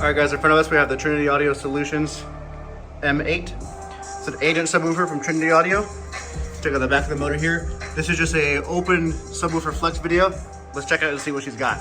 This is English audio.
Alright guys, in front of us we have the Trinity Audio Solutions M8. It's an 8-inch subwoofer from Trinity Audio. Check out the back of the motor here. This is just a open subwoofer flex video. Let's check out and see what she's got.